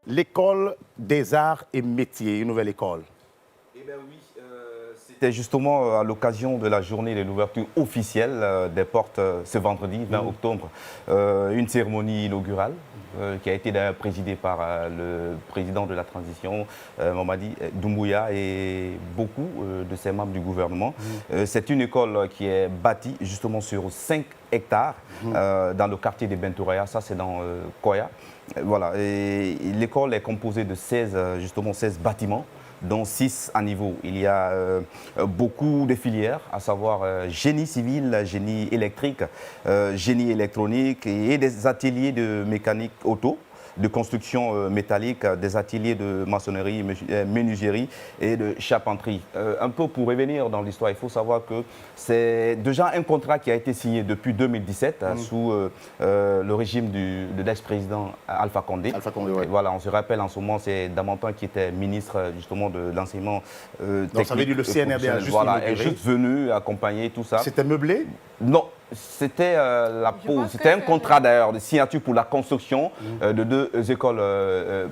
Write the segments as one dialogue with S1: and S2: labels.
S1: l'école des arts et métiers, une nouvelle école.
S2: Eh bien oui, c'était justement à l'occasion de la journée de l'ouverture officielle des portes ce vendredi 20 octobre, une cérémonie inaugurale qui a été d'ailleurs présidée par le président de la transition, Mamadi Doumbouya, et beaucoup de ses membres du gouvernement. C'est une école qui est bâtie justement sur 5 hectares dans le quartier de Bentouraya, ça c'est dans Koya. Voilà, et l'école est composée de 16 bâtiments, dont 6 à niveau. Il y a beaucoup de filières, à savoir génie civil, génie électrique, génie électronique et des ateliers de mécanique auto, de construction métallique, des ateliers de maçonnerie, menuiserie et de charpenterie. Un peu pour revenir dans l'histoire, il faut savoir que c'est déjà un contrat qui a été signé depuis 2017 sous le régime de l'ex-président Alpha Condé.
S1: Alpha Condé, ouais.
S2: Voilà, on se rappelle en ce moment, c'est Damantan qui était ministre justement de l'enseignement technique.
S1: Donc ça veut dire le CNRD a juste
S2: voilà, est juste venu accompagner tout ça.
S1: C'était meublé?
S2: Non, c'était la pause. C'était un contrat d'ailleurs de signature pour la construction de 2 écoles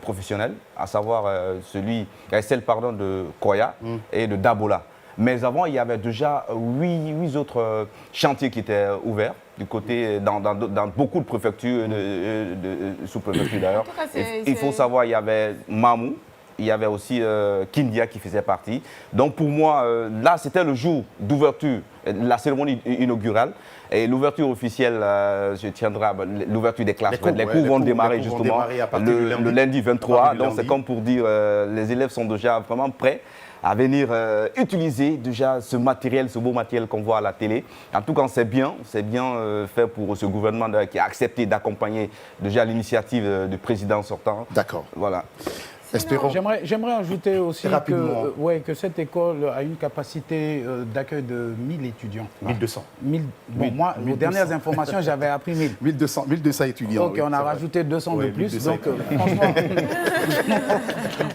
S2: professionnelles, à savoir celle de Koya et de Dabola. Mais avant, il y avait déjà 8 autres chantiers qui étaient ouverts du côté, dans beaucoup de préfectures, de sous-préfectures d'ailleurs. Il faut savoir, il y avait Mamou. Il y avait aussi Kindia qui faisait partie. Donc pour moi, là, c'était le jour d'ouverture, la cérémonie inaugurale. Et l'ouverture officielle, je tiendrai l'ouverture des classes. Les cours vont démarrer justement le lundi 23. Donc c'est comme pour dire, les élèves sont déjà vraiment prêts à venir utiliser déjà ce matériel, ce beau matériel qu'on voit à la télé. En tout cas, c'est bien fait pour ce gouvernement qui a accepté d'accompagner déjà l'initiative du président sortant.
S1: D'accord.
S2: Voilà.
S1: Espérons.
S3: J'aimerais ajouter aussi
S1: rapidement
S3: que cette école a une capacité d'accueil de 1000 étudiants.
S1: 1200.
S3: Moi, aux dernières informations, j'avais appris 1000.
S1: 1200 étudiants.
S3: Ok, on a rajouté 200 de plus. Donc,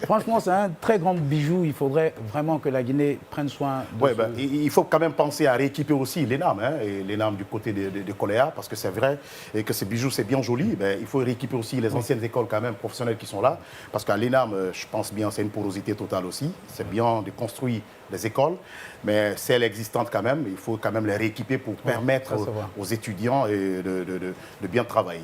S3: franchement, c'est un très grand bijou. Il faudrait vraiment que la Guinée prenne soin de
S1: il faut quand même penser à rééquiper aussi l'ENAM, et l'ENAM du côté de Koléa, parce que c'est vrai et que ces bijoux, c'est bien joli. Il faut rééquiper aussi les anciennes écoles quand même professionnelles qui sont là, parce qu'à l'ENAM, je pense bien, c'est une porosité totale aussi. C'est bien de construire des écoles, mais celles existantes quand même, il faut quand même les rééquiper pour permettre aux étudiants de bien travailler.